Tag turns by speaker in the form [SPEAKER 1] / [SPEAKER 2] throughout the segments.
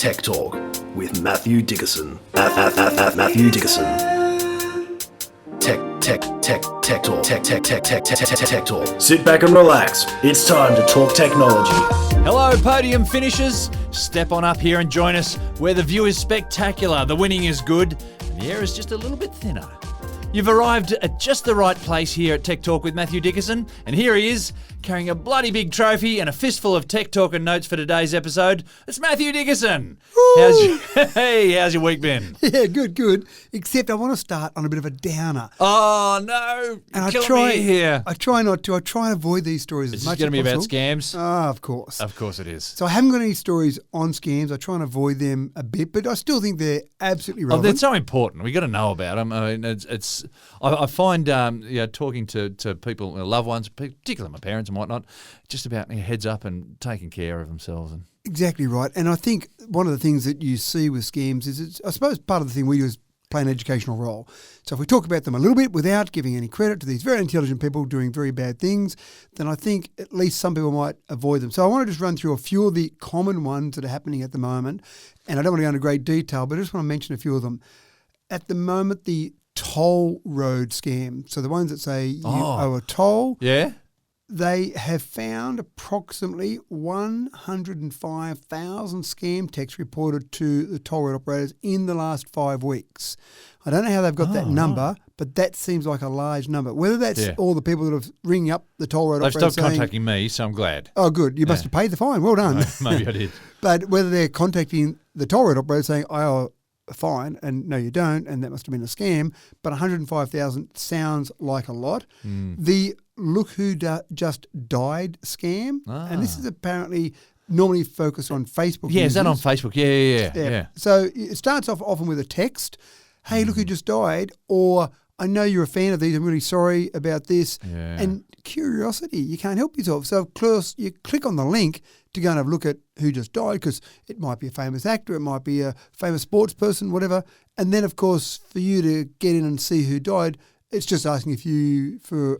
[SPEAKER 1] Tech Talk with Matthew Dickerson. Matthew Dickerson. Tech Talk. Sit back and relax. It's time to talk technology.
[SPEAKER 2] Hello, podium finishers. Step on up here and join us where the view is spectacular, the winning is good, and the air is just a little bit thinner. You've arrived at just the right place here at Tech Talk with Matthew Dickerson, and here he is, carrying a bloody big trophy and a fistful of Tech Talk and notes for today's episode. It's Matthew Dickerson. How's your week been?
[SPEAKER 3] Yeah, good. Except I want to start on a bit of a downer.
[SPEAKER 2] Oh, no.
[SPEAKER 3] And I try not to. I try and avoid these stories as much as possible.
[SPEAKER 2] Is this going to be about scams?
[SPEAKER 3] Oh, of course.
[SPEAKER 2] Of course it is.
[SPEAKER 3] So I haven't got any stories on scams. I try and avoid them a bit, but I still think they're absolutely
[SPEAKER 2] Oh,
[SPEAKER 3] relevant.
[SPEAKER 2] they're so important. We got to know about them. I mean, I find talking to people, loved ones, particularly my parents and whatnot, just about heads up and taking care of themselves. And
[SPEAKER 3] Exactly right. And I think one of the things that you see with scams is, I suppose part of the thing we do is play an educational role. So if we talk about them a little bit without giving any credit to these very intelligent people doing very bad things, then I think at least some people might avoid them. So I want to just run through a few of the common ones that are happening at the moment. And I don't want to go into great detail, but I just want to mention a few of them. At the moment, the toll road scam. So the ones that say you owe a toll.
[SPEAKER 2] yeah?
[SPEAKER 3] They have found approximately 105,000 scam texts reported to the toll road operators in the last 5 weeks. I don't know how they've got that number, but that seems like a large number. Whether that's all the people that are ringing up the toll road operators
[SPEAKER 2] They've stopped contacting me, so I'm glad.
[SPEAKER 3] Oh, good. You must have paid the fine. Well done.
[SPEAKER 2] Maybe I did.
[SPEAKER 3] But whether they're contacting the toll road operator saying, I owe a fine, and no, you don't, and that must have been a scam, but 105,000 sounds like a lot. The look who just died scam, and this is apparently normally focused on Facebook
[SPEAKER 2] Yeah,
[SPEAKER 3] users.
[SPEAKER 2] is that on Facebook? Yeah.
[SPEAKER 3] So it starts off often with a text, hey, look who just died, or I know you're a fan of these, I'm really sorry about this, and curiosity, you can't help yourself. So of course you click on the link to go and have a look at who just died, because it might be a famous actor, it might be a famous sports person, whatever. And then, of course, for you to get in and see who died, it's just asking for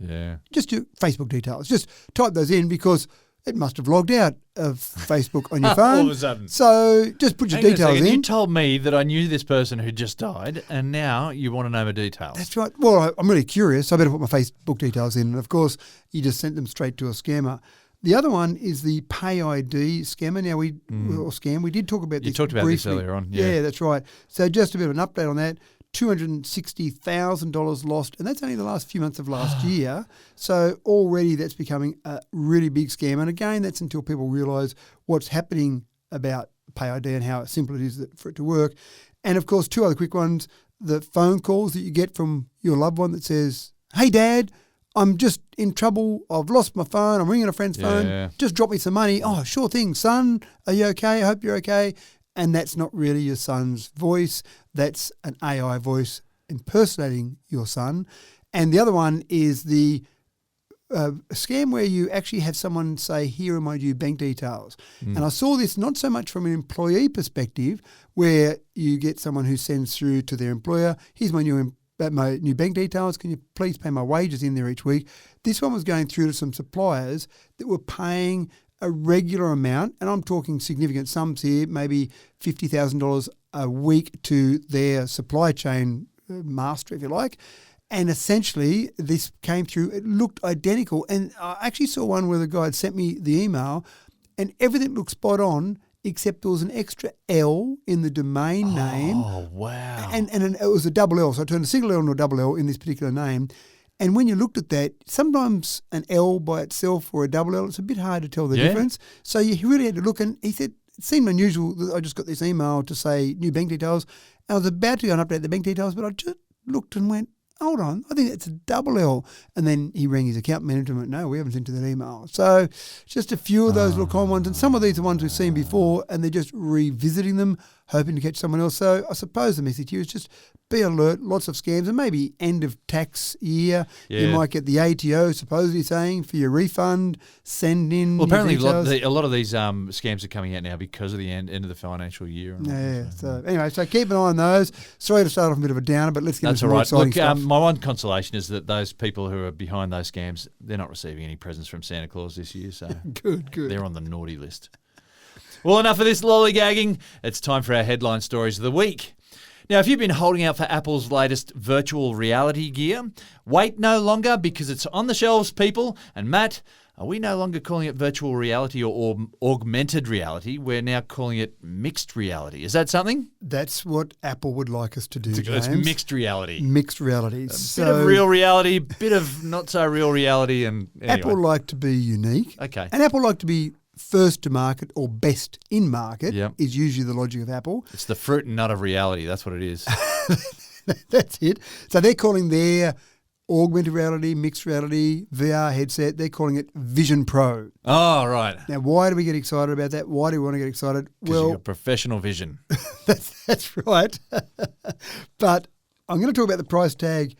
[SPEAKER 3] just your Facebook details. Just type those in, because it must have logged out of Facebook on your phone.
[SPEAKER 2] All of a sudden.
[SPEAKER 3] So just put your
[SPEAKER 2] Hang on a
[SPEAKER 3] details
[SPEAKER 2] second.
[SPEAKER 3] in.
[SPEAKER 2] You told me that I knew this person who just died, and now you want to know my details.
[SPEAKER 3] That's right. Well, I'm really curious. So I better put my Facebook details in. And, of course, you just sent them straight to a scammer. The other one is the Pay ID scammer. Now, we did talk about this.
[SPEAKER 2] You talked about
[SPEAKER 3] briefly.
[SPEAKER 2] this earlier on.
[SPEAKER 3] Yeah, that's right. So just a bit of an update on that. $260,000 lost, and that's only the last few months of last year. So already that's becoming a really big scam. And again, that's until people realise what's happening about Pay ID and how simple it is for it to work. And of course, two other quick ones: the phone calls that you get from your loved one that says, "Hey, Dad, I'm just in trouble. I've lost my phone. I'm ringing a friend's phone. Just drop me some money." "Oh, sure thing, son. Are you okay? I hope you're okay." And that's not really your son's voice. That's an AI voice impersonating your son. And the other one is the scam where you actually have someone say, "Here are my new bank details." And I saw this not so much from an employee perspective, where you get someone who sends through to their employer, "Here's my new bank details. Can you please pay my wages in there each week?" This one was going through to some suppliers that were paying a regular amount, and I'm talking significant sums here, maybe $50,000 a week to their supply chain master, if you like. And essentially, this came through. It looked identical. And I actually saw one where the guy had sent me the email, and everything looked spot on, except there was an extra L in the domain name.
[SPEAKER 2] Oh, wow.
[SPEAKER 3] And it was a double L. So I turned a single L into a double L in this particular name. And when you looked at that, sometimes an L by itself or a double L, it's a bit hard to tell the difference. So you really had to look, and he said, it seemed unusual that I just got this email to say new bank details. I was about to go and update the bank details, but I just looked and went, hold on, I think that's a double L. And then he rang his account manager and went, no, we haven't sent you that email. So just a few of those little common ones. And some of these are ones we've seen before, and they're just revisiting them, hoping to catch someone else. So I suppose the message here is just be alert, lots of scams, and maybe end of tax year, you might get the ATO supposedly saying for your refund, send in.
[SPEAKER 2] Well, apparently a lot of these scams are coming out now because of the end of the financial year. And
[SPEAKER 3] So anyway, so keep an eye on those. Sorry to start off a bit of a downer, but let's get into some more exciting stuff.
[SPEAKER 2] My one consolation is that those people who are behind those scams, they're not receiving any presents from Santa Claus this year, so
[SPEAKER 3] good.
[SPEAKER 2] They're on the naughty list. Well, enough of this lollygagging. It's time for our headline stories of the week. Now, if you've been holding out for Apple's latest virtual reality gear, wait no longer because it's on the shelves, people. And Matt, are we no longer calling it virtual reality or augmented reality? We're now calling it mixed reality. Is that something?
[SPEAKER 3] That's what Apple would like us to do,
[SPEAKER 2] It's
[SPEAKER 3] James.
[SPEAKER 2] mixed reality.
[SPEAKER 3] Mixed reality.
[SPEAKER 2] Bit of real reality, bit of not so real reality. And anyway.
[SPEAKER 3] Apple like to be unique.
[SPEAKER 2] Okay.
[SPEAKER 3] And Apple like to be first to market or best in market
[SPEAKER 2] Yep.
[SPEAKER 3] is usually the logic of Apple.
[SPEAKER 2] It's the fruit and nut of reality. That's what it is.
[SPEAKER 3] That's it. So they're calling their augmented reality, mixed reality, VR headset, they're calling it Vision Pro.
[SPEAKER 2] Oh, right.
[SPEAKER 3] Now, why do we get excited about that? Why do we want to get excited?
[SPEAKER 2] Because you've got professional vision.
[SPEAKER 3] That's right. But I'm going to talk about the price tag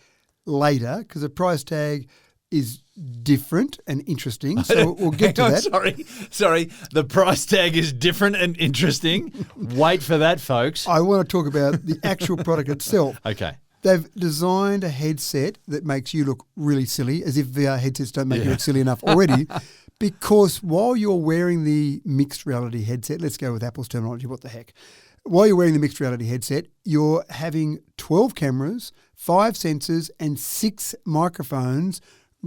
[SPEAKER 3] later because the price tag is different and interesting. So we'll get to
[SPEAKER 2] Hang on,
[SPEAKER 3] that.
[SPEAKER 2] Sorry. The price tag is different and interesting. Wait for that, folks.
[SPEAKER 3] I want to talk about the actual product itself.
[SPEAKER 2] Okay.
[SPEAKER 3] They've designed a headset that makes you look really silly, as if VR headsets don't make you look silly enough already. Because while you're wearing the mixed reality headset, let's go with Apple's terminology, what the heck? While you're wearing the mixed reality headset, you're having 12 cameras, 5 sensors, and 6 microphones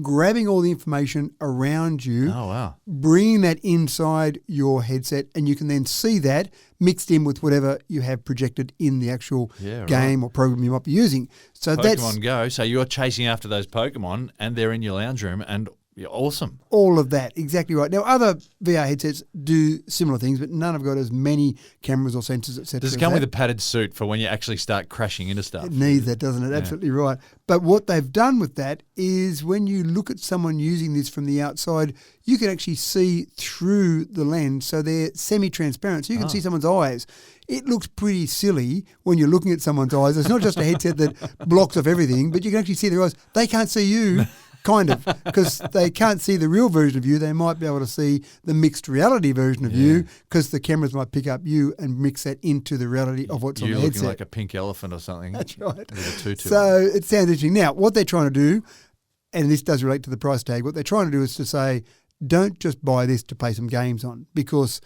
[SPEAKER 3] grabbing all the information around you,
[SPEAKER 2] Oh, wow.
[SPEAKER 3] bringing that inside your headset, and you can then see that mixed in with whatever you have projected in the actual game or program you might be using. So
[SPEAKER 2] Pokemon Go. So you're chasing after those Pokemon and they're in your lounge room and you're awesome.
[SPEAKER 3] all of that, exactly right. Now, other VR headsets do similar things, but none have got as many cameras or sensors, etc.
[SPEAKER 2] Does it come with a padded suit for when you actually start crashing into stuff?
[SPEAKER 3] It needs that, doesn't it? Absolutely right. But what they've done with that is when you look at someone using this from the outside, you can actually see through the lens. So they're semi-transparent. So you can see someone's eyes. It looks pretty silly when you're looking at someone's eyes. It's not just a headset that blocks off everything, but you can actually see their eyes. They can't see you. Kind of, because they can't see the real version of you. They might be able to see the mixed reality version of you because the cameras might pick up you and mix that into the reality of what's on the
[SPEAKER 2] You're
[SPEAKER 3] headset.
[SPEAKER 2] looking like a pink elephant or something.
[SPEAKER 3] That's right.
[SPEAKER 2] With a tutu.
[SPEAKER 3] So it sounds interesting. Now, what they're trying to do, and this does relate to the price tag, what they're trying to do is to say, don't just buy this to play some games on because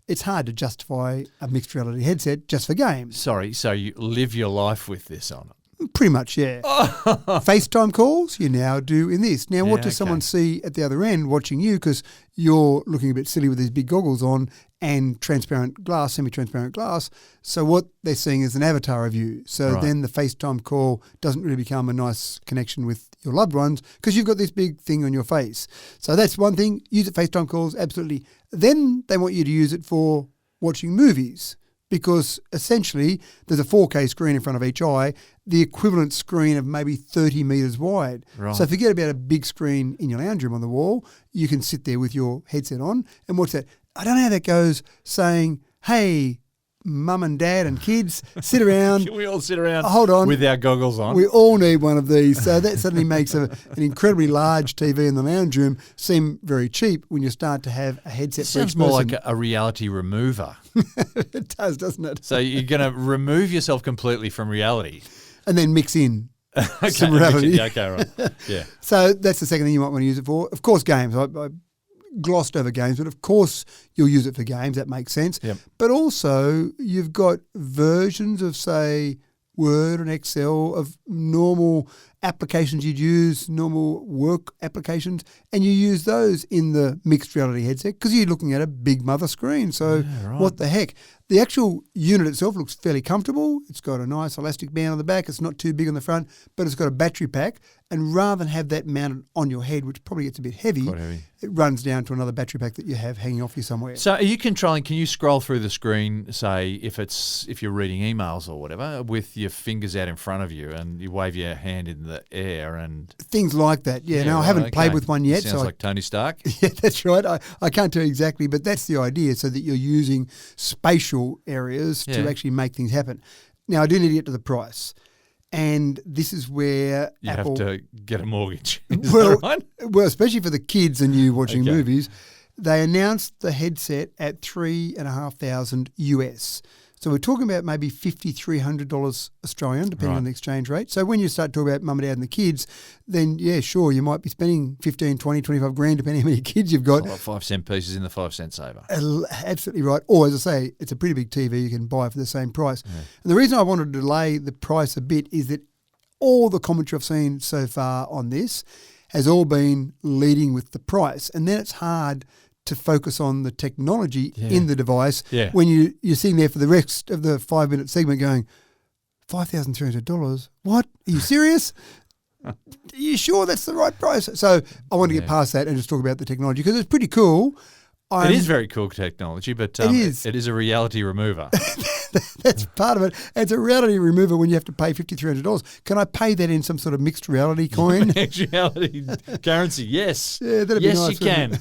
[SPEAKER 3] it's hard to justify a mixed reality headset just for games.
[SPEAKER 2] Sorry, so you live your life with this on it?
[SPEAKER 3] Pretty much, yeah. FaceTime calls you now do in this. Now, what does someone see at the other end watching you because you're looking a bit silly with these big goggles on and transparent glass, semi-transparent glass. So what they're seeing is an avatar of you. So then the FaceTime call doesn't really become a nice connection with your loved ones because you've got this big thing on your face. So that's one thing. Use it FaceTime calls, absolutely. Then they want you to use it for watching movies. Because essentially there's a 4K screen in front of each eye, the equivalent screen of maybe 30 metres wide.
[SPEAKER 2] Right.
[SPEAKER 3] So forget about a big screen in your lounge room on the wall. You can sit there with your headset on and watch that. I don't know how that goes saying, hey, mum and dad and kids, sit around.
[SPEAKER 2] Can we all sit around
[SPEAKER 3] Hold on.
[SPEAKER 2] with our goggles on?
[SPEAKER 3] We all need one of these. So that suddenly makes an incredibly large TV in the lounge room seem very cheap when you start to have a headset
[SPEAKER 2] It
[SPEAKER 3] for each
[SPEAKER 2] sounds more
[SPEAKER 3] person.
[SPEAKER 2] like a reality remover.
[SPEAKER 3] It does, doesn't it?
[SPEAKER 2] So you're going to remove yourself completely from reality.
[SPEAKER 3] And then mix in
[SPEAKER 2] Okay,
[SPEAKER 3] some reality.
[SPEAKER 2] Yeah, okay, right. Yeah.
[SPEAKER 3] So that's the second thing you might want to use it for. Of course, games. I glossed over games, but of course you'll use it for games. That makes sense.
[SPEAKER 2] Yep.
[SPEAKER 3] But also you've got versions of, say, Word and Excel of normal applications you'd use, normal work applications, and you use those in the mixed reality headset because you're looking at a big mother screen. So what the heck? The actual unit itself looks fairly comfortable. It's got a nice elastic band on the back. It's not too big on the front, but it's got a battery pack. And rather than have that mounted on your head, which probably gets a bit heavy,
[SPEAKER 2] Quite heavy.
[SPEAKER 3] it runs down to another battery pack that you have hanging off you somewhere.
[SPEAKER 2] So are you controlling, can you scroll through the screen, say, if you're reading emails or whatever, with your fingers out in front of you and you wave your hand in the air and...
[SPEAKER 3] Things like that. Yeah, now I haven't played with one yet.
[SPEAKER 2] Sounds like Tony Stark.
[SPEAKER 3] Yeah, that's right. I can't tell you exactly, but that's the idea, so that you're using spatial areas to actually make things happen. Now, I do need to get to the price. And this is where
[SPEAKER 2] You
[SPEAKER 3] Apple...
[SPEAKER 2] have to get a mortgage. Is
[SPEAKER 3] well,
[SPEAKER 2] that right?
[SPEAKER 3] well, especially for the kids and you watching movies, they announced the headset at $3,500 US. So we're talking about maybe $5,300 Australian, depending
[SPEAKER 2] Right.
[SPEAKER 3] on the exchange rate. So when you start talking about mum and dad and the kids, then yeah, sure, you might be spending 15, 20, 25 grand, depending how many kids you've got.
[SPEAKER 2] A lot of 5 cent pieces in the 5 cent saver.
[SPEAKER 3] Absolutely right. Or, as I say, it's a pretty big TV you can buy for the same price. And the reason I wanted to delay the price a bit is that all the commentary I've seen so far on this has all been leading with the price. And then it's hard to focus on the technology in the device when you're sitting there for the rest of the 5-minute segment going, $5,300? What? Are you serious? Are you sure that's the right price? So I want to get past that and just talk about the technology because it's pretty cool.
[SPEAKER 2] It is very cool technology, but it is a reality remover.
[SPEAKER 3] That's part of it. It's a reality remover when you have to pay $5,300. Can I pay that in some sort of mixed reality coin?
[SPEAKER 2] Mixed reality currency, yes.
[SPEAKER 3] Yeah, that'd be
[SPEAKER 2] yes,
[SPEAKER 3] nice,
[SPEAKER 2] you can.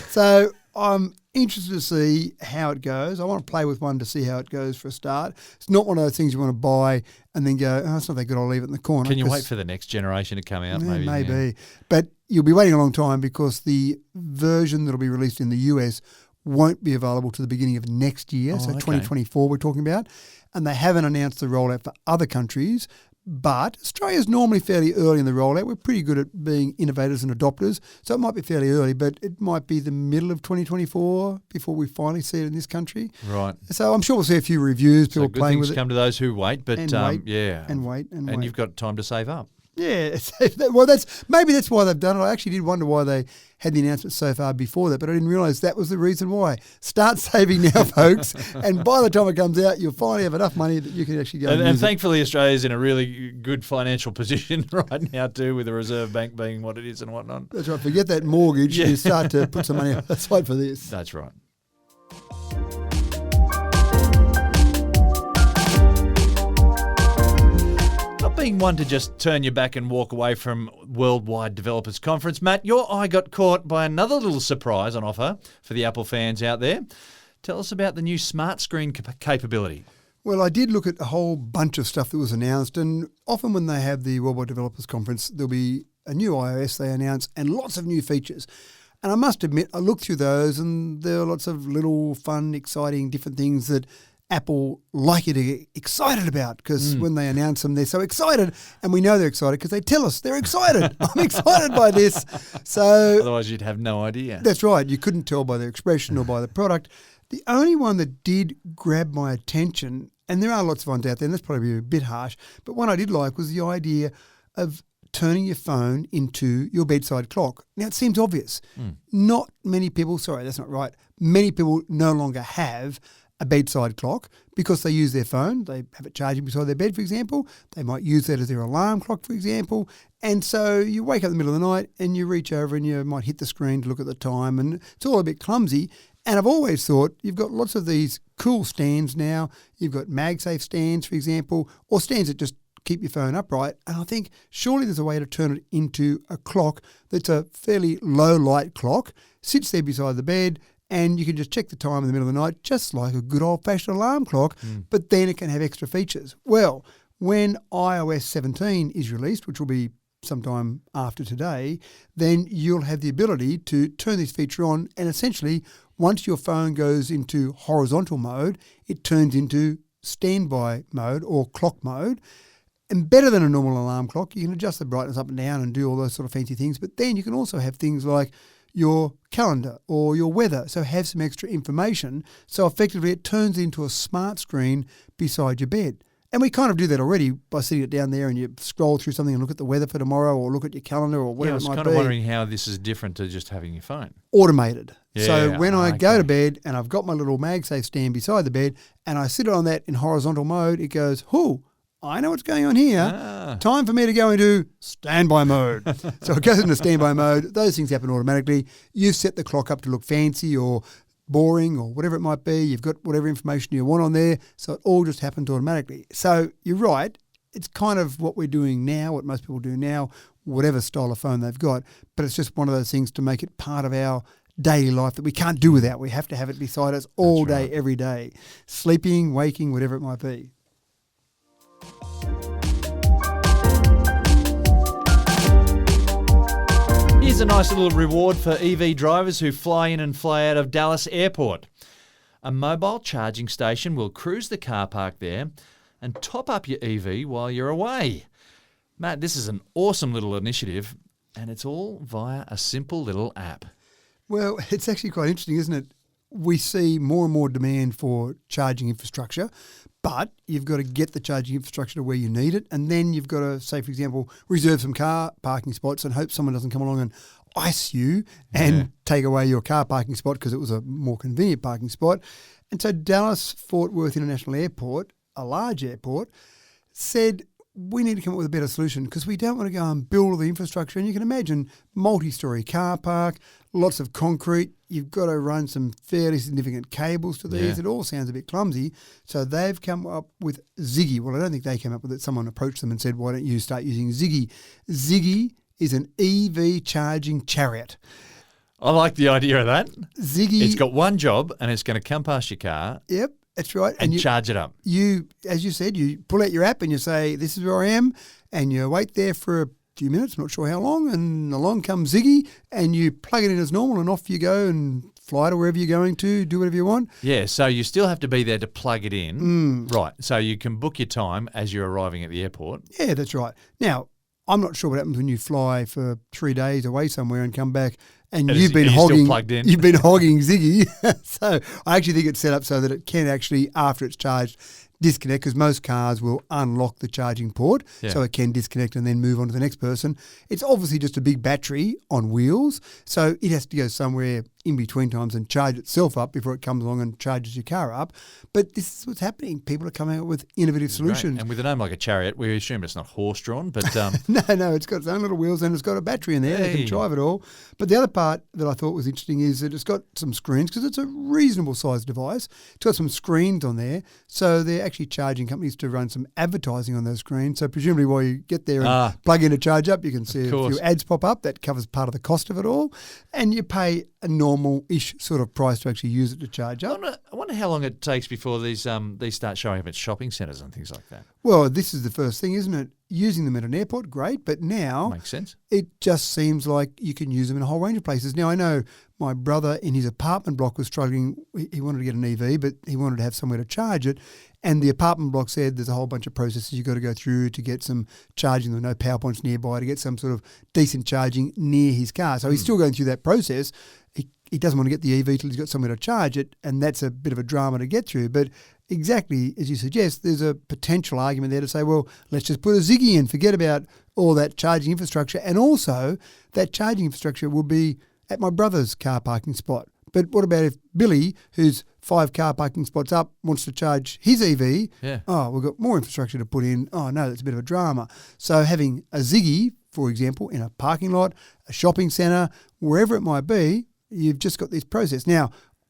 [SPEAKER 3] So I'm interested to see how it goes. I want to play with one to see how it goes for a start. It's not one of those things you want to buy and then go, oh, it's not that good, I'll leave it in the corner.
[SPEAKER 2] Can you wait for the next generation to come out?
[SPEAKER 3] Yeah,
[SPEAKER 2] maybe.
[SPEAKER 3] Maybe. But you'll be waiting a long time because the version that'll be released in the US won't be available to the beginning of next year, so 2024 we're talking about. And they haven't announced the rollout for other countries, but Australia's normally fairly early in the rollout. We're pretty good at being innovators and adopters, so it might be fairly early, but it might be the middle of 2024 before we finally see it in this country.
[SPEAKER 2] Right.
[SPEAKER 3] So I'm sure we'll see a few reviews, people
[SPEAKER 2] good
[SPEAKER 3] playing
[SPEAKER 2] things
[SPEAKER 3] with it.
[SPEAKER 2] come to those who wait, but
[SPEAKER 3] And wait.
[SPEAKER 2] And you've got time to save up.
[SPEAKER 3] Yeah, well, that's why they've done it. I actually did wonder why they had the announcement so far before that, but I didn't realise that was the reason why. Start saving now, folks, and by the time it comes out, you'll finally have enough money that you can actually go and use
[SPEAKER 2] thankfully, Australia's in a really good financial position right now too, with the Reserve Bank being what it is and whatnot.
[SPEAKER 3] That's right. Forget that mortgage. You start to put some money aside for this.
[SPEAKER 2] That's right. Being one to just turn your back and walk away from Worldwide Developers Conference, Matt, your eye got caught by another little surprise on offer for the Apple fans out there. Tell us about the new smart screen capability.
[SPEAKER 3] Well, I did look at a whole bunch of stuff that was announced, and often when they have the Worldwide Developers Conference, there'll be a new iOS they announce and lots of new features. And I must admit, I looked through those and there are lots of little fun, exciting, different things that Apple like you to get excited about because when they announce them, they're so excited, and we know they're excited because they tell us they're excited. I'm excited by this. So
[SPEAKER 2] otherwise, you'd have no idea.
[SPEAKER 3] That's right. You couldn't tell by their expression or by the product. The only one that did grab my attention, and there are lots of ones out there, and that's probably a bit harsh, but one I did like was the idea of turning your phone into your bedside clock. Now, it seems obvious. Not many people, sorry, that's not right. Many people no longer have a bedside clock because they use their phone. They have it charging beside their bed, for example. They might use that as their alarm clock, for example. And so you wake up in the middle of the night and you reach over and you might hit the screen to look at the time, and it's all a bit clumsy. And I've always thought you've got lots of these cool stands now. You've got MagSafe stands, for example, or stands that just keep your phone upright. And I think surely there's a way to turn it into a clock that's a fairly low light clock, sits there beside the bed, and you can just check the time in the middle of the night, just like a good old-fashioned alarm clock, but then it can have extra features. Well, when iOS 17 is released, which will be sometime after today, then you'll have the ability to turn this feature on, and essentially, once your phone goes into horizontal mode, it turns into standby mode or clock mode. And better than a normal alarm clock, you can adjust the brightness up and down and do all those sort of fancy things, but then you can also have things like your calendar or your weather, so have some extra information. So effectively it turns into a smart screen beside your bed. And we kind of do that already by sitting it down there and you scroll through something and look at the weather for tomorrow or look at your calendar or whatever it might be.
[SPEAKER 2] I was kind of wondering how this is different to just having your phone.
[SPEAKER 3] Automated.
[SPEAKER 2] Yeah,
[SPEAKER 3] so when I go to bed and I've got my little MagSafe stand beside the bed and I sit on that in horizontal mode, it goes, I know what's going on here. Time for me to go into standby mode. So it goes into standby mode. Those things happen automatically. You've set the clock up to look fancy or boring or whatever it might be. You've got whatever information you want on there. So it all just happens automatically. So you're right. It's kind of what we're doing now, what most people do now, whatever style of phone they've got. But it's just one of those things to make it part of our daily life that we can't do without. We have to have it beside us all day, every day. Sleeping, waking, whatever it might be.
[SPEAKER 2] Here's a nice little reward for EV drivers who fly in and fly out of Dallas Airport. A mobile charging station will cruise the car park there and top up your EV while you're away. Matt, this is an awesome little initiative, and it's all via a simple little app.
[SPEAKER 3] Well, it's actually quite interesting, isn't it? We see more and more demand for charging infrastructure, but you've got to get the charging infrastructure to where you need it, and then you've got to, say, for example, reserve some car parking spots and hope someone doesn't come along and ice you and take away your car parking spot because it was a more convenient parking spot. And so Dallas-Fort Worth International Airport, a large airport, said we need to come up with a better solution because we don't want to go and build all the infrastructure. And you can imagine multi-storey car park, lots of concrete. You've got to run some fairly significant cables to these. It all sounds a bit clumsy. So they've come up with ZiGGY. Well, I don't think they came up with it. Someone approached them and said, why don't you start using ZiGGY? ZiGGY is an EV charging chariot.
[SPEAKER 2] I like the idea of that.
[SPEAKER 3] ZiGGY.
[SPEAKER 2] It's got one job and it's going to come past your car.
[SPEAKER 3] Yep, that's right.
[SPEAKER 2] And charge it up.
[SPEAKER 3] You, as you said, you pull out your app and you say, this is where I am, and you wait there for a few minutes, not sure how long, and along comes ZiGGY, and you plug it in as normal and off you go and fly to wherever you're going to, do whatever you want.
[SPEAKER 2] Yeah, so you still have to be there to plug it in. Right, so you can book your time as you're arriving at the airport.
[SPEAKER 3] Yeah, that's right. Now, I'm not sure what happens when you fly for 3 days away somewhere and come back and you've been hogging ZiGGY. So I actually think it's set up so that it can actually, after it's charged, disconnect, because most cars will unlock the charging port so it can disconnect and then move on to the next person. It's obviously just a big battery on wheels, so it has to go somewhere in between times and charge itself up before it comes along and charges your car up. But this is what's happening. People are coming up with innovative solutions.
[SPEAKER 2] Right. And with a name like a Chariot, we assume it's not horse-drawn, but...
[SPEAKER 3] No, it's got its own little wheels and it's got a battery in there. They can drive it all. But the other part that I thought was interesting is that it's got some screens, because it's a reasonable sized device. It's got some screens on there, so they're actually charging companies to run some advertising on those screens. So presumably while you get there and plug in to charge up, you can see a few ads pop up. That covers part of the cost of it all. And you pay a normal-ish sort of price to actually use it to charge up.
[SPEAKER 2] I wonder how long it takes before these start showing up at shopping centres and things like that.
[SPEAKER 3] Well, this is the first thing, isn't it? Using them at an airport, great, but now
[SPEAKER 2] makes sense.
[SPEAKER 3] It just seems like you can use them in a whole range of places. Now, I know my brother in his apartment block was struggling. He wanted to get an EV, but he wanted to have somewhere to charge it. And the apartment block said there's a whole bunch of processes you've got to go through to get some charging. There were no power points nearby to get some sort of decent charging near his car. So he's still going through that process. He doesn't want to get the EV till he's got somewhere to charge it, and that's a bit of a drama to get through. But exactly as you suggest, there's a potential argument there to say, well, let's just put a ZiGGY in, forget about all that charging infrastructure. And also, that charging infrastructure will be at my brother's car parking spot. But what about if Billy, who's 5 car parking spots up, wants to charge his EV?
[SPEAKER 2] Yeah.
[SPEAKER 3] Oh, we've got more infrastructure to put in. Oh, no, that's a bit of a drama. So having a ZiGGY, for example, in a parking lot, a shopping centre, wherever it might be, you've just got this process. Now,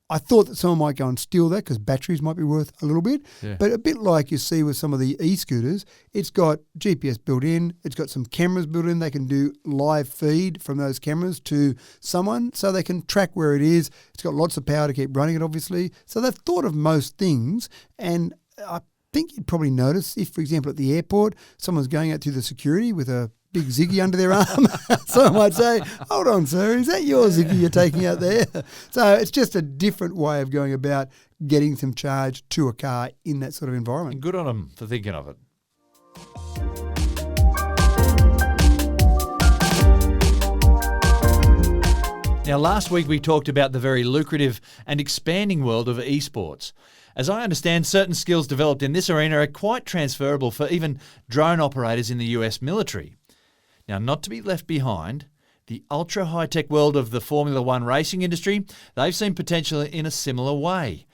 [SPEAKER 3] I thought that someone might go and steal that because batteries might be worth a little bit. Yeah. But a bit like you see with some of the e-scooters, it's got GPS built in. It's got some cameras built in. They can do live feed from those cameras to someone so they can track where it is. It's got lots of power to keep running it, obviously. So they've thought of most things. And I think you'd probably notice if, for example, at the airport, someone's going out through the security with a big ZiGGY under their arm. Someone might say, hold on, sir, is that your ZiGGY you're taking out there? So it's just a different way of going about getting some charge to a car in that sort of environment.
[SPEAKER 2] And good on them for thinking of it. Now, last week we talked about the very lucrative and expanding world of esports. As I understand, certain skills developed in this arena are quite transferable for even drone operators in the US military. Now, not to be left behind, the ultra-high-tech world of the Formula One racing industry, they've seen potential in a similar way.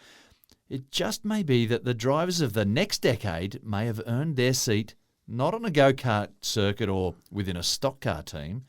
[SPEAKER 2] It just may be that the drivers of the next decade may have earned their seat not on a go-kart circuit or within a stock car team,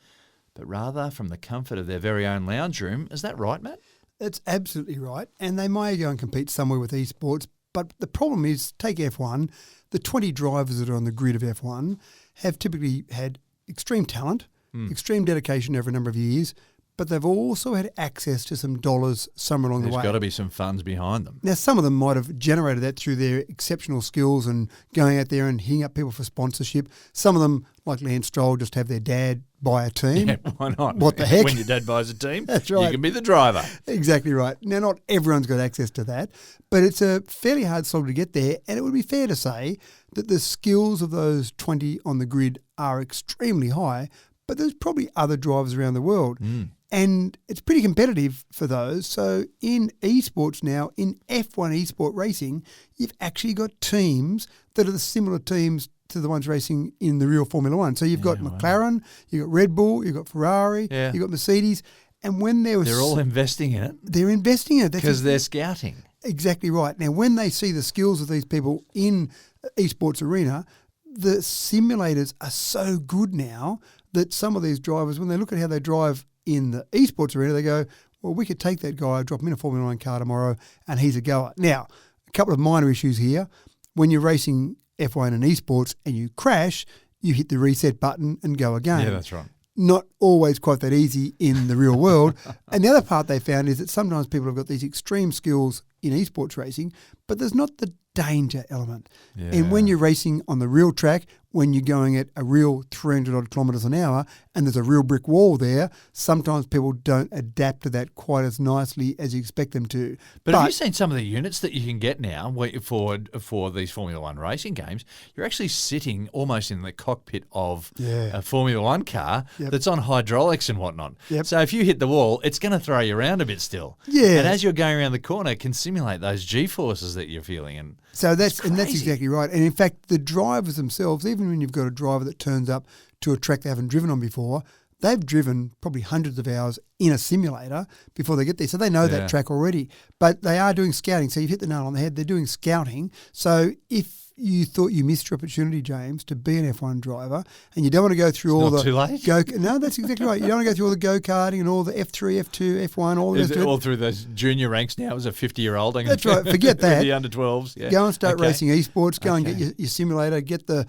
[SPEAKER 2] but rather from the comfort of their very own lounge room. Is that right, Matt?
[SPEAKER 3] That's absolutely right. And they may go and compete somewhere with esports, but the problem is, take F1, the 20 drivers that are on the grid of F1 have typically had extreme talent, extreme dedication over a number of years, but they've also had access to some dollars somewhere along the way.
[SPEAKER 2] There's got to be some funds behind them.
[SPEAKER 3] Now, some of them might have generated that through their exceptional skills and going out there and hitting up people for sponsorship. Some of them, like Lance Stroll, just have their dad buy a team.
[SPEAKER 2] Yeah, why not?
[SPEAKER 3] What the heck?
[SPEAKER 2] When your dad buys a team,
[SPEAKER 3] That's right.
[SPEAKER 2] you can be the driver.
[SPEAKER 3] Exactly right. Now, not everyone's got access to that, but it's a fairly hard slog to get there, and it would be fair to say that the skills of those 20 on the grid are extremely high, but there's probably other drivers around the world. And it's pretty competitive for those. So in esports now, in F1 esport racing, you've actually got teams that are the similar teams to the ones racing in the real Formula One. So you've got McLaren, you've got Red Bull, you've got Ferrari, you've got Mercedes. And when they're
[SPEAKER 2] all investing in it.
[SPEAKER 3] They're investing in it.
[SPEAKER 2] Because they're scouting.
[SPEAKER 3] Exactly right. Now, when they see the skills of these people in esports arena, the simulators are so good now that some of these drivers, when they look at how they drive in the esports arena, they go, well, we could take that guy, drop him in a Formula 1 car tomorrow, and he's a goer. Now, a couple of minor issues here. When you're racing F1 and esports and you crash, you hit the reset button and go again.
[SPEAKER 2] Yeah, that's right.
[SPEAKER 3] Not always quite that easy in the real world. And the other part they found is that sometimes people have got these extreme skills in esports racing, but there's not the danger element.
[SPEAKER 2] Yeah.
[SPEAKER 3] And when you're racing on the real track, when you're going at a real 300 odd kilometres an hour and there's a real brick wall there, sometimes people don't adapt to that quite as nicely as you expect them to.
[SPEAKER 2] But have you seen some of the units that you can get now for these Formula One racing games? You're actually sitting almost in the cockpit of a Formula One car that's on hydraulics and whatnot. So if you hit the wall, it's going to throw you around a bit still.
[SPEAKER 3] Yeah.
[SPEAKER 2] And as you're going around the corner, it can simulate those G-forces that you're feeling. And
[SPEAKER 3] that's exactly right. And in fact, the drivers themselves, even when you've got a driver that turns up to a track they haven't driven on before, they've driven probably hundreds of hours in a simulator before they get there. So they know that track already. But they are doing scouting. So you've hit the nail on the head. They're doing scouting. So if you thought you missed your opportunity, James, to be an F1 driver, and you don't want to go through all the
[SPEAKER 2] too late.
[SPEAKER 3] No, that's exactly right. You don't want to go through all the go-karting and all the F3, F2, F1, all the rest of it.
[SPEAKER 2] All through those junior ranks now as a 50-year-old.
[SPEAKER 3] That's right. Forget that.
[SPEAKER 2] The under-12s. Yeah.
[SPEAKER 3] Go and start racing esports. Go and get your simulator. Get the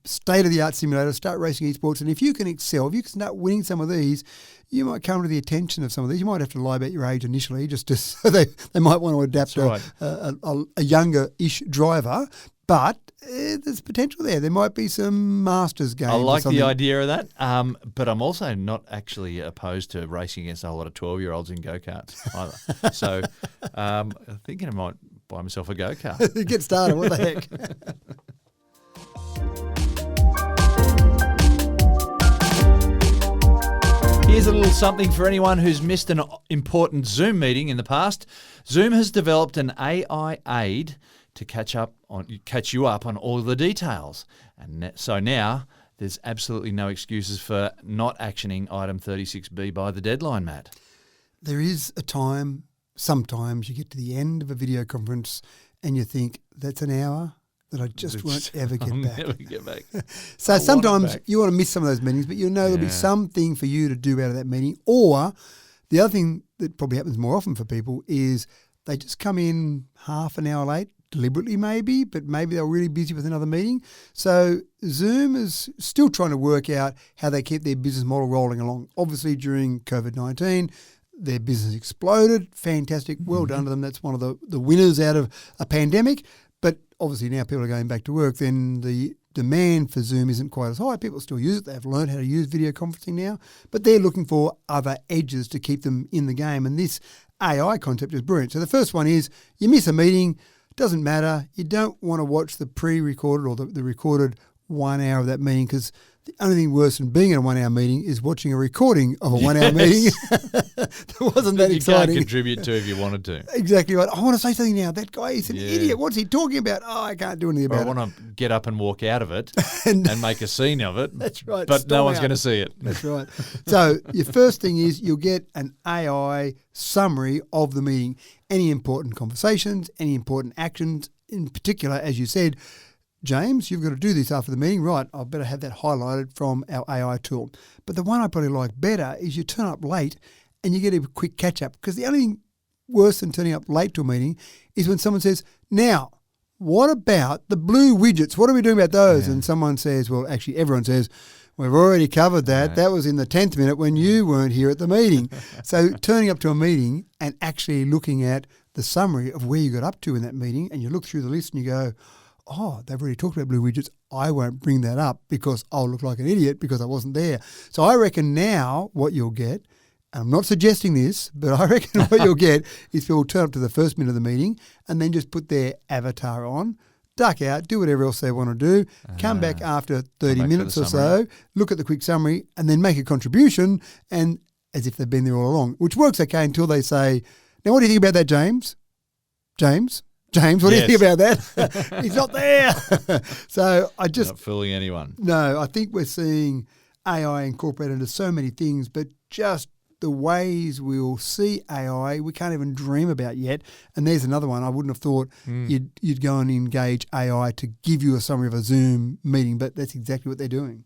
[SPEAKER 3] state-of-the-art simulator. Start racing esports. And if you can excel, if you can start winning some of these, you might come to the attention of some of these. You might have to lie about your age initially, just so they might want to adapt a younger-ish driver. But there's potential there. There might be some Masters games.
[SPEAKER 2] I like the idea of that, but I'm also not actually opposed to racing against a whole lot of 12-year-olds in go-karts either. So I'm thinking I might buy myself a go-kart.
[SPEAKER 3] Get started. What the heck?
[SPEAKER 2] Here's a little something for anyone who's missed an important Zoom meeting in the past. Zoom has developed an AI aid to catch you up on all the details. And so now there's absolutely no excuses for not actioning item 36B by the deadline, Matt.
[SPEAKER 3] There is a time, sometimes you get to the end of a video conference and you think, that's an hour that I just won't ever get back.
[SPEAKER 2] Never get back.
[SPEAKER 3] So sometimes you want to miss some of those meetings, but you know there'll be something for you to do out of that meeting. Or the other thing that probably happens more often for people is they just come in half an hour late, deliberately maybe, but maybe they're really busy with another meeting. So Zoom is still trying to work out how they keep their business model rolling along. Obviously, during COVID-19, their business exploded. Fantastic. Well done to them. That's one of the winners out of a pandemic. But obviously now people are going back to work, then the demand for Zoom isn't quite as high. People still use it. They've learned how to use video conferencing now, but they're looking for other edges to keep them in the game. And this AI concept is brilliant. So the first one is you miss a meeting, doesn't matter. You don't want to watch the pre-recorded or the recorded 1 hour of that meeting, because the only thing worse than being in a 1 hour meeting is watching a recording of a 1 hour meeting. That wasn't that exciting.
[SPEAKER 2] You can't contribute to if you wanted to.
[SPEAKER 3] Exactly right. I want to say something now. That guy is an idiot. What's he talking about? Oh, I can't do anything about it.
[SPEAKER 2] I want to get up and walk out of it and make a scene of it.
[SPEAKER 3] That's right.
[SPEAKER 2] But no one's going to see it.
[SPEAKER 3] That's right. So your first thing is you'll get an AI summary of the meeting. Any important conversations, any important actions, in particular, as you said, James, you've got to do this after the meeting. Right, I better have that highlighted from our AI tool. But the one I probably like better is you turn up late and you get a quick catch-up, because the only thing worse than turning up late to a meeting is when someone says, now, what about the blue widgets? What are we doing about those? And someone says, well, actually everyone says, We've already covered that. Right. That was in the 10th minute when you weren't here at the meeting. So turning up to a meeting and actually looking at the summary of where you got up to in that meeting, and you look through the list and you go, oh, they've already talked about blue widgets. I won't bring that up because I'll look like an idiot because I wasn't there. So I reckon now what you'll get, and I'm not suggesting this, but I reckon what you'll get is people turn up to the first minute of the meeting and then just put their avatar on, duck out, do whatever else they want to do, come back after 30 minutes or so, look at the quick summary, and then make a contribution, and as if they've been there all along, which works okay until they say, now what do you think about that, James? James, what do you think about that? He's not there. So I just...
[SPEAKER 2] Not fooling anyone.
[SPEAKER 3] No, I think we're seeing AI incorporated into so many things, but just the ways we'll see AI, we can't even dream about yet. And there's another one. I wouldn't have thought you'd go and engage AI to give you a summary of a Zoom meeting, but that's exactly what they're doing.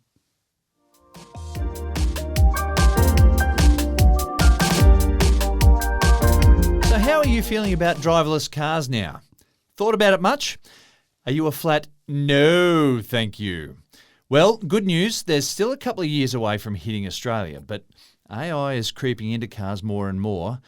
[SPEAKER 2] So how are you feeling about driverless cars now? Thought about it much? Are you a flat no, thank you? Well, good news, there's still a couple of years away from hitting Australia, but AI is creeping into cars more and more.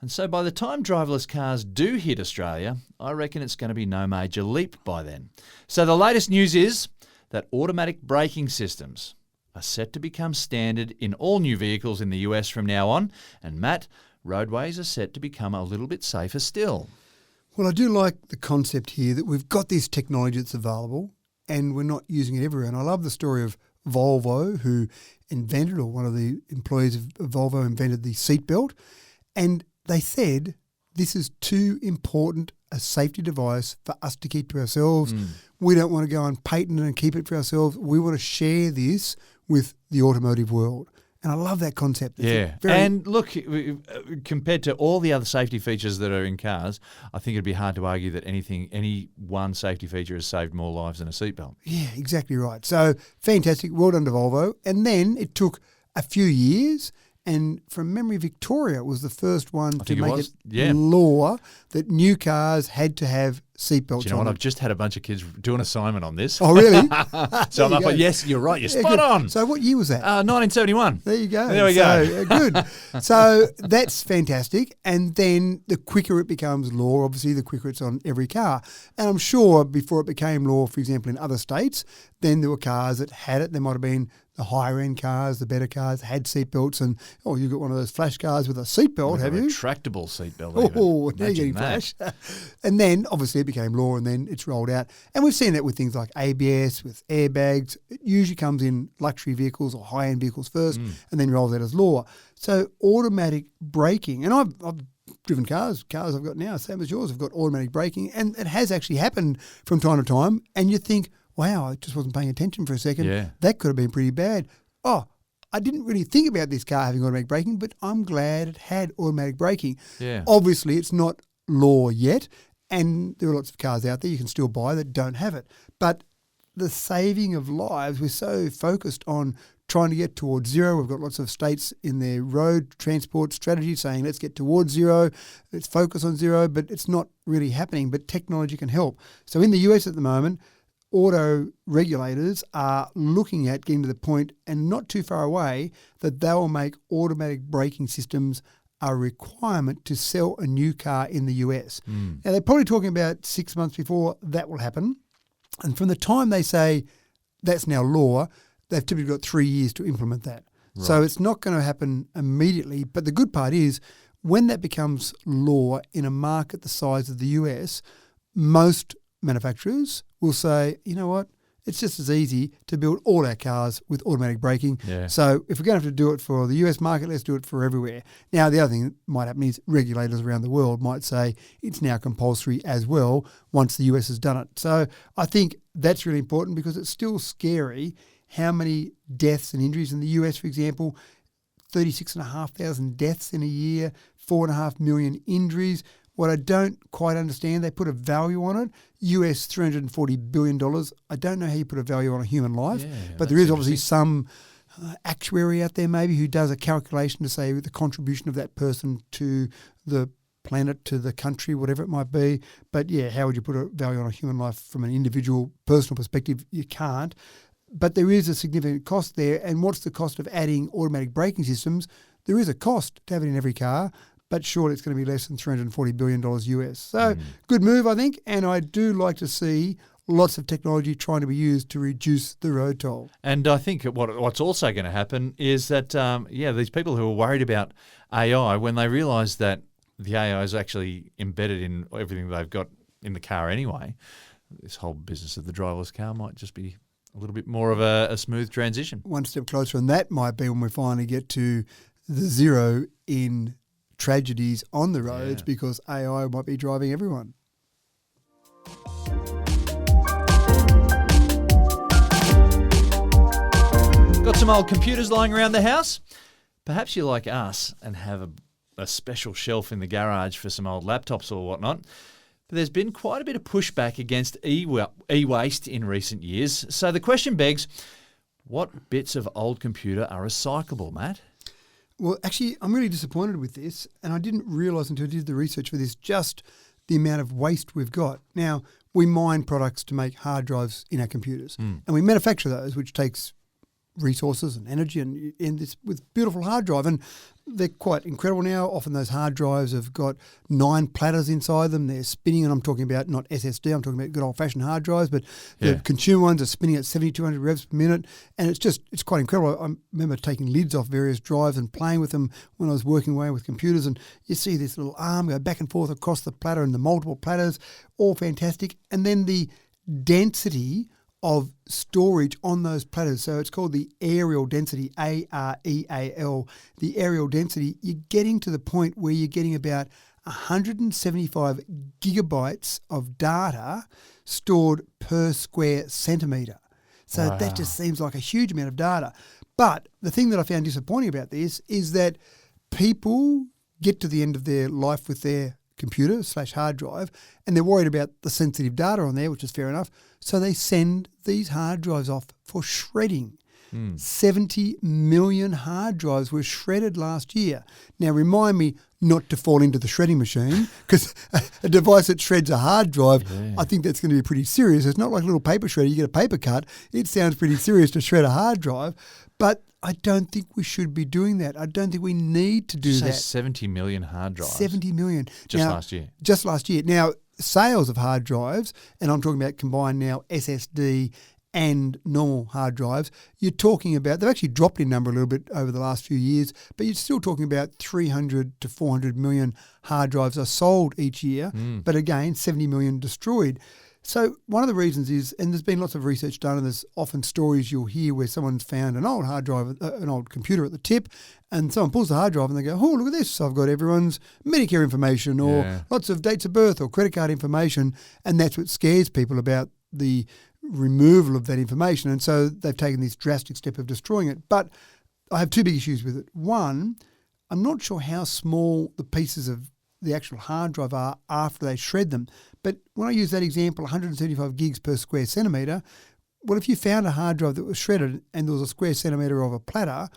[SPEAKER 2] And so by the time driverless cars do hit Australia, I reckon it's going to be no major leap by then. So the latest news is that automatic braking systems are set to become standard in all new vehicles in the US from now on. And Matt, roadways are set to become a little bit safer still.
[SPEAKER 3] Well, I do like the concept here that we've got this technology that's available and we're not using it everywhere. And I love the story of Volvo, who invented, or one of the employees of Volvo invented the seatbelt. And they said, this is too important a safety device for us to keep to ourselves. We don't want to go and patent it and keep it for ourselves. We want to share this with the automotive world. And I love that concept.
[SPEAKER 2] And look, compared to all the other safety features that are in cars, I think it'd be hard to argue that any one safety feature has saved more lives than a seatbelt.
[SPEAKER 3] Yeah, exactly right. So fantastic. Well done to Volvo. And then it took a few years, and from memory, Victoria was the first one to make it law that new cars had to have seatbelts.
[SPEAKER 2] Do you know what? I've just had a bunch of kids do an assignment on this.
[SPEAKER 3] Oh, really?
[SPEAKER 2] So I'm like, yes, you're right. You're spot on.
[SPEAKER 3] So what year was that?
[SPEAKER 2] 1971.
[SPEAKER 3] There you go.
[SPEAKER 2] There we go.
[SPEAKER 3] Good. So that's fantastic. And then the quicker it becomes law, obviously, the quicker it's on every car. And I'm sure before it became law, for example, in other states, then there were cars that had it. There might have been the higher-end cars, the better cars, had seatbelts. And, you've got one of those flash cars with a seatbelt, have you?
[SPEAKER 2] A retractable seatbelt.
[SPEAKER 3] Oh, now you're getting flash. And then, obviously, it became law and then it's rolled out. And we've seen that with things like ABS, with airbags. It usually comes in luxury vehicles or high-end vehicles first and then rolls out as law. So automatic braking, and I've driven cars I've got now, same as yours, have got automatic braking, and it has actually happened from time to time, and you think, wow, I just wasn't paying attention for a second.
[SPEAKER 2] Yeah.
[SPEAKER 3] That could have been pretty bad. Oh, I didn't really think about this car having automatic braking, but I'm glad it had automatic braking.
[SPEAKER 2] Yeah.
[SPEAKER 3] Obviously, it's not law yet, and there are lots of cars out there you can still buy that don't have it. But the saving of lives, we're so focused on trying to get towards zero. We've got lots of states in their road transport strategy saying, let's get towards zero, let's focus on zero, but it's not really happening. But technology can help. So in the US at the moment, auto regulators are looking at getting to the point, and not too far away, that they will make automatic braking systems a requirement to sell a new car in the US. Now, they're probably talking about 6 months before that will happen. And from the time they say that's now law, they've typically got 3 years to implement that. Right. So it's not going to happen immediately. But the good part is, when that becomes law in a market the size of the US, most manufacturers will say, you know what, it's just as easy to build all our cars with automatic braking.
[SPEAKER 2] Yeah.
[SPEAKER 3] So if we're going to have to do it for the US market, let's do it for everywhere. Now, the other thing that might happen is regulators around the world might say it's now compulsory as well once the US has done it. So I think that's really important, because it's still scary how many deaths and injuries in the US, for example, 36,500 deaths in a year, 4.5 million injuries. What I don't quite understand, they put a value on it, US $340 billion. I don't know how you put a value on a human life, but there is obviously some actuary out there maybe who does a calculation to say the contribution of that person to the planet, to the country, whatever it might be. But yeah, how would you put a value on a human life from an individual personal perspective? You can't. But there is a significant cost there. And what's the cost of adding automatic braking systems? There is a cost to have it in every car, but surely it's going to be less than $340 billion US. So good move, I think. And I do like to see lots of technology trying to be used to reduce the road toll.
[SPEAKER 2] And I think what's also going to happen is that, these people who are worried about AI, when they realise that the AI is actually embedded in everything they've got in the car anyway, this whole business of the driverless car might just be a little bit more of a smooth transition.
[SPEAKER 3] One step closer, and that might be when we finally get to the zero in tragedies on the roads because AI might be driving everyone.
[SPEAKER 2] Got some old computers lying around the house? Perhaps you're like us and have a special shelf in the garage for some old laptops or whatnot. But there's been quite a bit of pushback against e-waste in recent years. So the question begs, what bits of old computer are recyclable, Matt?
[SPEAKER 3] Well, actually, I'm really disappointed with this, and I didn't realise until I did the research for this just the amount of waste we've got. Now, we mine products to make hard drives in our computers, and we manufacture those, which takes resources and energy and this with beautiful hard drive, and they're quite incredible now. Often those hard drives have got 9 platters inside them. They're spinning, and I'm talking about not SSD, I'm talking about good old-fashioned hard drives, but the consumer ones are spinning at 7,200 revs per minute, and it's quite incredible. I remember taking lids off various drives and playing with them when I was working away with computers, and you see this little arm go back and forth across the platter and the multiple platters, all fantastic. And then the density of storage on those platters. So it's called the areal density, AREAL, the areal density. You're getting to the point where you're getting about 175 gigabytes of data stored per square centimetre. So that just seems like a huge amount of data. But the thing that I found disappointing about this is that people get to the end of their life with their computer / hard drive, and they're worried about the sensitive data on there, which is fair enough. So they send these hard drives off for shredding. 70 million hard drives were shredded last year. Now, remind me not to fall into the shredding machine, because a device that shreds a hard drive, I think that's going to be pretty serious. It's not like a little paper shredder. You get a paper cut. It sounds pretty serious to shred a hard drive. But I don't think we should be doing that. I don't think we need to do that.
[SPEAKER 2] 70 million hard drives.
[SPEAKER 3] 70 million.
[SPEAKER 2] Last year.
[SPEAKER 3] Just last year. Now, sales of hard drives, and I'm talking about combined now SSD and normal hard drives, you're talking about, they've actually dropped in number a little bit over the last few years, but you're still talking about 300 to 400 million hard drives are sold each year, but again, 70 million destroyed. So one of the reasons is, and there's been lots of research done, and there's often stories you'll hear where someone's found an old hard drive, an old computer at the tip, and someone pulls the hard drive and they go, oh, look at this, I've got everyone's Medicare information or lots of dates of birth or credit card information, and that's what scares people about the removal of that information. And so they've taken this drastic step of destroying it. But I have 2 big issues with it. One, I'm not sure how small the pieces of the actual hard drive are after they shred them. But when I use that example, 175 gigs per square centimetre, well, if you found a hard drive that was shredded and there was a square centimetre of a platter,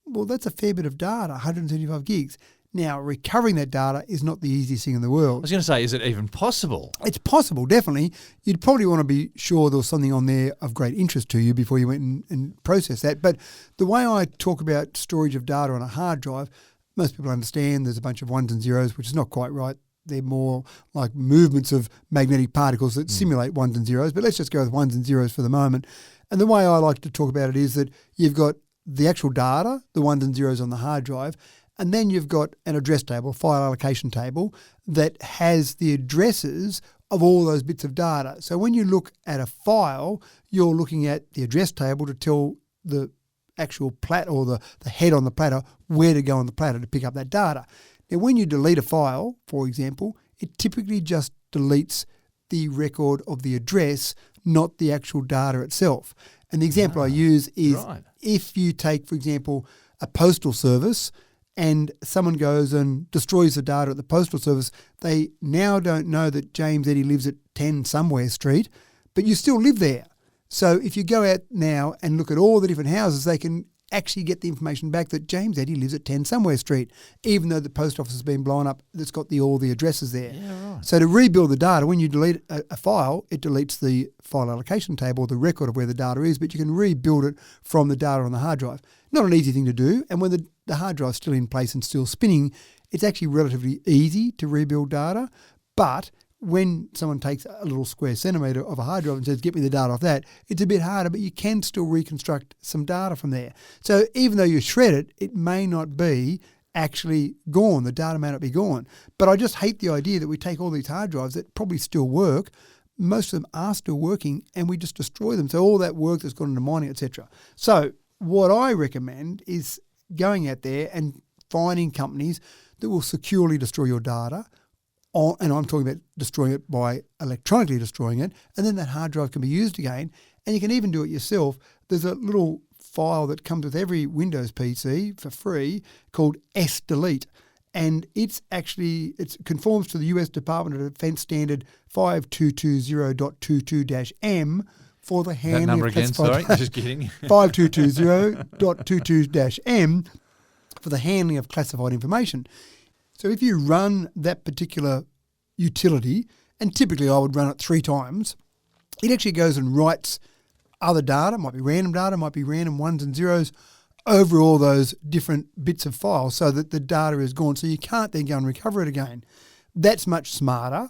[SPEAKER 3] well, that's a fair bit of data, 175 gigs. Now, recovering that data is not the easiest thing in the world.
[SPEAKER 2] I was going to say, is it even possible?
[SPEAKER 3] It's possible, definitely. You'd probably want to be sure there was something on there of great interest to you before you went and processed that. But the way I talk about storage of data on a hard drive, most people understand there's a bunch of ones and zeros, which is not quite right. They're more like movements of magnetic particles that simulate ones and zeros. But let's just go with ones and zeros for the moment. And the way I like to talk about it is that you've got the actual data, the ones and zeros on the hard drive, and then you've got an address table, file allocation table, that has the addresses of all those bits of data. So when you look at a file, you're looking at the address table to tell the actual platter or the head on the platter where to go on the platter to pick up that data. Now, when you delete a file, for example, it typically just deletes the record of the address, not the actual data itself. And the example I use is if you take, for example, a postal service and someone goes and destroys the data at the postal service, they now don't know that James Eddy lives at 10 somewhere street, but you still live there. So if you go out now and look at all the different houses, they can actually get the information back that James Eddy lives at 10 Somewhere Street, even though the post office has been blown up that's got all the addresses there.
[SPEAKER 2] Yeah, right.
[SPEAKER 3] So to rebuild the data, when you delete a file, it deletes the file allocation table, the record of where the data is, but you can rebuild it from the data on the hard drive. Not an easy thing to do, and when the hard drive's still in place and still spinning, it's actually relatively easy to rebuild data, but when someone takes a little square centimetre of a hard drive and says, get me the data off that, it's a bit harder, but you can still reconstruct some data from there. So even though you shred it, it may not be actually gone. The data may not be gone. But I just hate the idea that we take all these hard drives that probably still work, most of them are still working, and we just destroy them. So all that work that's gone into mining, etc. So what I recommend is going out there and finding companies that will securely destroy your data, and I'm talking about destroying it by electronically destroying it, and then that hard drive can be used again, and you can even do it yourself. There's a little file that comes with every Windows PC for free called S-Delete, and it conforms to the US Department of Defense standard 5220.22-M for the handling
[SPEAKER 2] That number
[SPEAKER 3] of
[SPEAKER 2] again,
[SPEAKER 3] classified
[SPEAKER 2] sorry, just kidding.
[SPEAKER 3] 5220.22-M for the handling of classified information. So if you run that particular utility, and typically I would run it 3 times, it actually goes and writes other data, might be random ones and zeros, over all those different bits of files so that the data is gone. So you can't then go and recover it again. That's much smarter.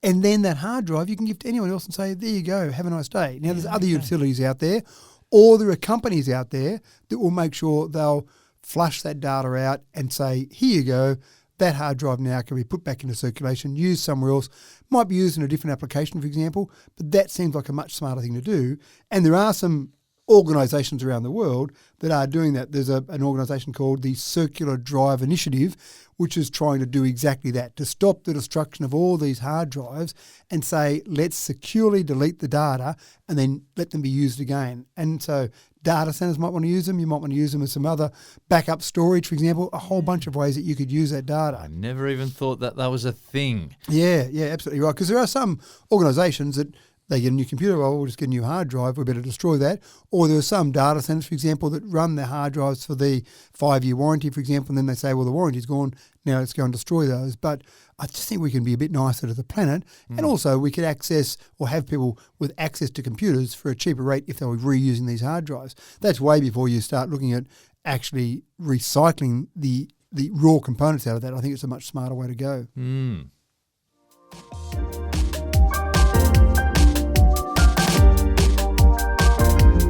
[SPEAKER 3] And then that hard drive you can give to anyone else and say, there you go, have a nice day. Now there's other utilities out there, or there are companies out there that will make sure they'll flush that data out and say, here you go, that hard drive now can be put back into circulation, used somewhere else, might be used in a different application, for example, but that seems like a much smarter thing to do. And there are some organisations around the world that are doing that. There's an organisation called the Circular Drive Initiative, which is trying to do exactly that, to stop the destruction of all these hard drives and say, let's securely delete the data and then let them be used again. And so data centres might want to use them. You might want to use them as some other backup storage, for example, a whole bunch of ways that you could use that data.
[SPEAKER 2] I never even thought that was a thing.
[SPEAKER 3] Yeah, absolutely right. Because there are some organisations that they get a new computer, well, we'll just get a new hard drive, we better destroy that. Or there are some data centres, for example, that run their hard drives for the 5-year warranty, for example, and then they say, well, the warranty's gone, now let's go and destroy those. But I just think we can be a bit nicer to the planet. And also we could access or have people with access to computers for a cheaper rate if they were reusing these hard drives. That's way before you start looking at actually recycling the raw components out of that. I think it's a much smarter way to go.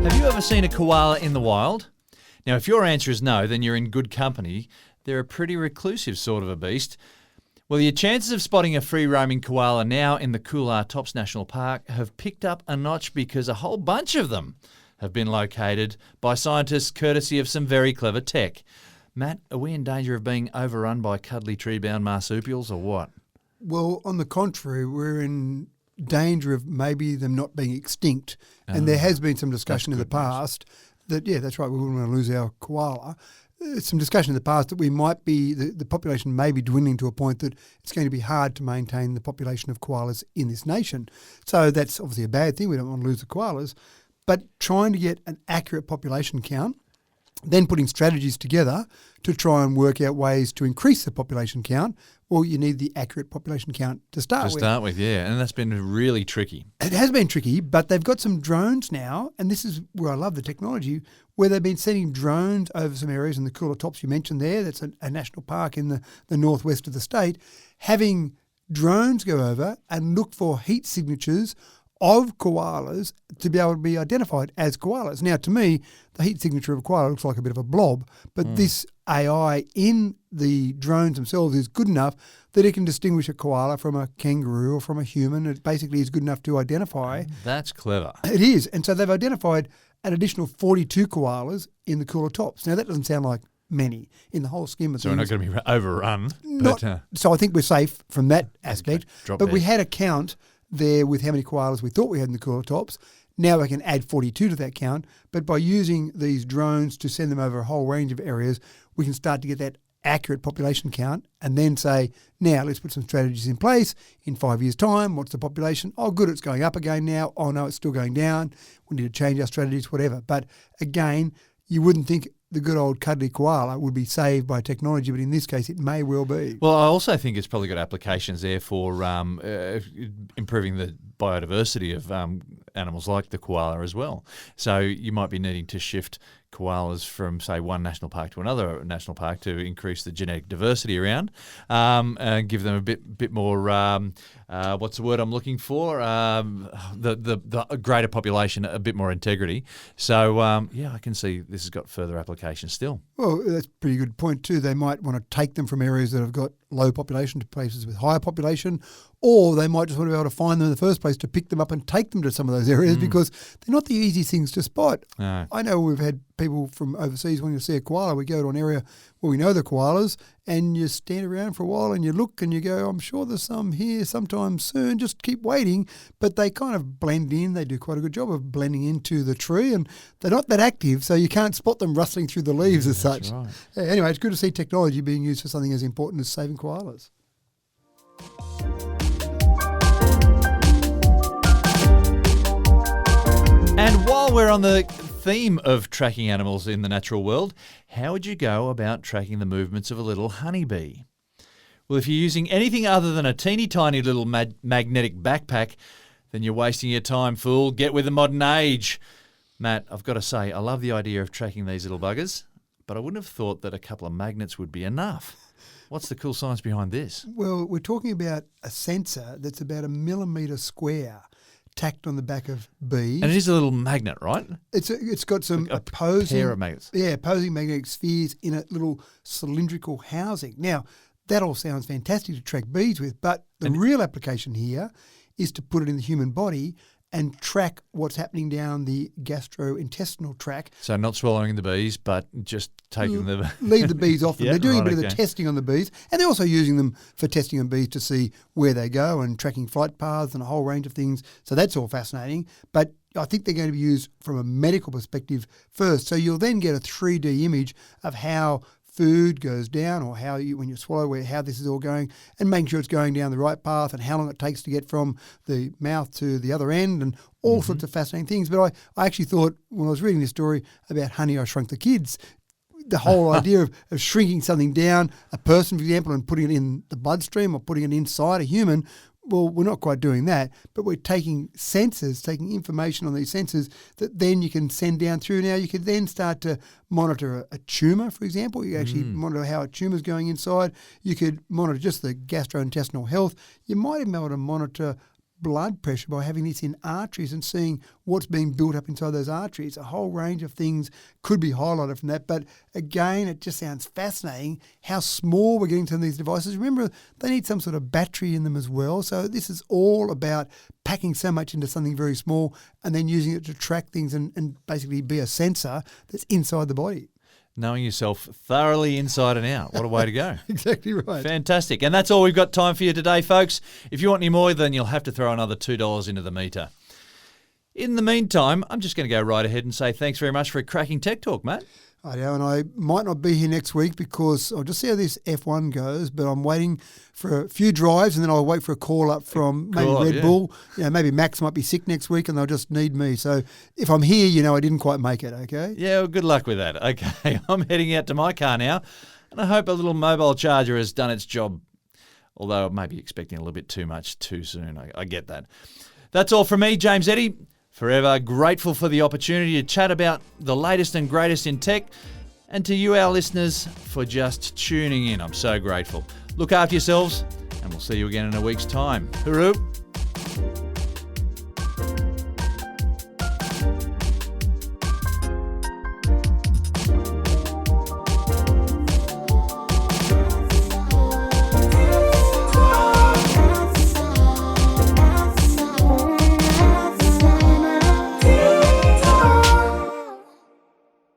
[SPEAKER 2] Have you ever seen a koala in the wild? Now, if your answer is no, then you're in good company. They're a pretty reclusive sort of a beast. Well, your chances of spotting a free-roaming koala now in the Coolah Tops National Park have picked up a notch because a whole bunch of them have been located by scientists courtesy of some very clever tech. Matt, are we in danger of being overrun by cuddly tree-bound marsupials or what?
[SPEAKER 3] Well, on the contrary, we're in danger of maybe them not being extinct. And there has been some discussion in the past that, that's right, we wouldn't want to lose our koala. Some discussion in the past that we might be, the population may be dwindling to a point that it's going to be hard to maintain the population of koalas in this nation. So that's obviously a bad thing. We don't want to lose the koalas. But trying to get an accurate population count, then putting strategies together to try and work out ways to increase the population count, well, you need the accurate population count to start with.
[SPEAKER 2] And that's been really tricky.
[SPEAKER 3] It has been tricky, but they've got some drones now, and this is where I love the technology, where they've been sending drones over some areas in the Coolah Tops you mentioned there. That's a national park in the northwest of the state, having drones go over and look for heat signatures of koalas to be able to be identified as koalas. Now, to me, the heat signature of a koala looks like a bit of a blob, but this AI in the drones themselves is good enough that it can distinguish a koala from a kangaroo or from a human. It basically is good enough to identify.
[SPEAKER 2] That's clever.
[SPEAKER 3] It is. And so they've identified an additional 42 koalas in the Coolah Tops. Now, that doesn't sound like many in the whole scheme of things.
[SPEAKER 2] So we're not going to be overrun.
[SPEAKER 3] So I think we're safe from that aspect.
[SPEAKER 2] Okay.
[SPEAKER 3] But we had a count there with how many koalas we thought we had in the Coolah Tops. Now we can add 42 to that count. But by using these drones to send them over a whole range of areas, we can start to get that accurate population count and then say, now let's put some strategies in place. In 5 years' time, what's the population? Oh, good, it's going up again now. Oh, no, it's still going down. We need to change our strategies, whatever. But again, you wouldn't think the good old cuddly koala would be saved by technology, but in this case, it may well be.
[SPEAKER 2] Well, I also think it's probably got applications there for improving the biodiversity of animals like the koala as well. So you might be needing to shift koalas from, say, one national park to another national park to increase the genetic diversity around, and give them a bit more. What's the word I'm looking for? The greater population, a bit more integrity. So I can see this has got further applications still.
[SPEAKER 3] Well, that's a pretty good point too. They might want to take them from areas that have got low population to places with higher population, or they might just want to be able to find them in the first place to pick them up and take them to some of those areas because they're not the easiest things to spot.
[SPEAKER 2] No.
[SPEAKER 3] I know we've had people from overseas wanting to see a koala. We go to an area where we know the koalas and you stand around for a while and you look and you go, I'm sure there's some here sometime soon, just keep waiting. But they kind of blend in. They do quite a good job of blending into the tree and they're not that active, so you can't spot them rustling through the leaves as such.
[SPEAKER 2] Right.
[SPEAKER 3] Yeah, anyway, it's good to see technology being used for something as important as saving koalas.
[SPEAKER 2] And while we're on the theme of tracking animals in the natural world, how would you go about tracking the movements of a little honeybee? Well, if you're using anything other than a teeny tiny little magnetic backpack, then you're wasting your time, fool. Get with the modern age. Matt, I've got to say, I love the idea of tracking these little buggers, but I wouldn't have thought that a couple of magnets would be enough. What's the cool science behind this?
[SPEAKER 3] Well, we're talking about a sensor that's about 1 millimetre square tacked on the back of bees.
[SPEAKER 2] And it is a little magnet, right?
[SPEAKER 3] It's got some
[SPEAKER 2] a
[SPEAKER 3] opposing
[SPEAKER 2] pair of magnets.
[SPEAKER 3] Yeah, opposing magnetic spheres in a little cylindrical housing. Now, that all sounds fantastic to track bees with, but the real application here is to put it in the human body and track what's happening down the gastrointestinal tract.
[SPEAKER 2] So not swallowing the bees, but just taking the...
[SPEAKER 3] Leave the bees off them.
[SPEAKER 2] Yeah,
[SPEAKER 3] They're doing a bit of
[SPEAKER 2] okay.
[SPEAKER 3] the testing on the bees, and they're also using them for testing on bees to see where they go and tracking flight paths and a whole range of things. So that's all fascinating. But I think they're going to be used from a medical perspective first. So you'll then get a 3D image of how food goes down, or how you, when you swallow, how this is all going, and making sure it's going down the right path and how long it takes to get from the mouth to the other end, and all sorts of fascinating things. But I actually thought, when I was reading this story about Honey, I Shrunk the Kids, the whole idea of shrinking something down, a person, for example, and putting it in the bloodstream or putting it inside a human, well, we're not quite doing that, but we're taking sensors, taking information on these sensors that then you can send down through. Now, you could then start to monitor a tumour, for example. You actually monitor how a tumour's going inside. You could monitor just the gastrointestinal health. You might even be able to monitor blood pressure by having this in arteries and seeing what's being built up inside those arteries. A whole range of things could be highlighted from that. But again, it just sounds fascinating how small we're getting to these devices. Remember, they need some sort of battery in them as well. So this is all about packing so much into something very small and then using it to track things and basically be a sensor that's inside the body.
[SPEAKER 2] Knowing yourself thoroughly inside and out. What a way to go.
[SPEAKER 3] Exactly right.
[SPEAKER 2] Fantastic. And that's all we've got time for you today, folks. If you want any more, then you'll have to throw another $2 into the meter. In the meantime, I'm just going to go right ahead and say thanks very much for a cracking Tech Talk, Matt.
[SPEAKER 3] I know, and I might not be here next week because I'll just see how this F1 goes, but I'm waiting for a few drives and then I'll wait for a call up from maybe Red Bull. You know, maybe Max might be sick next week and they'll just need me. So if I'm here, you know, I didn't quite make it, okay?
[SPEAKER 2] Yeah, well, good luck with that. Okay, I'm heading out to my car now and I hope a little mobile charger has done its job, although I may be expecting a little bit too much too soon. I get that. That's all from me, James Eddy. Forever grateful for the opportunity to chat about the latest and greatest in tech, and to you, our listeners, for just tuning in. I'm so grateful. Look after yourselves, and we'll see you again in a week's time. Hooroo!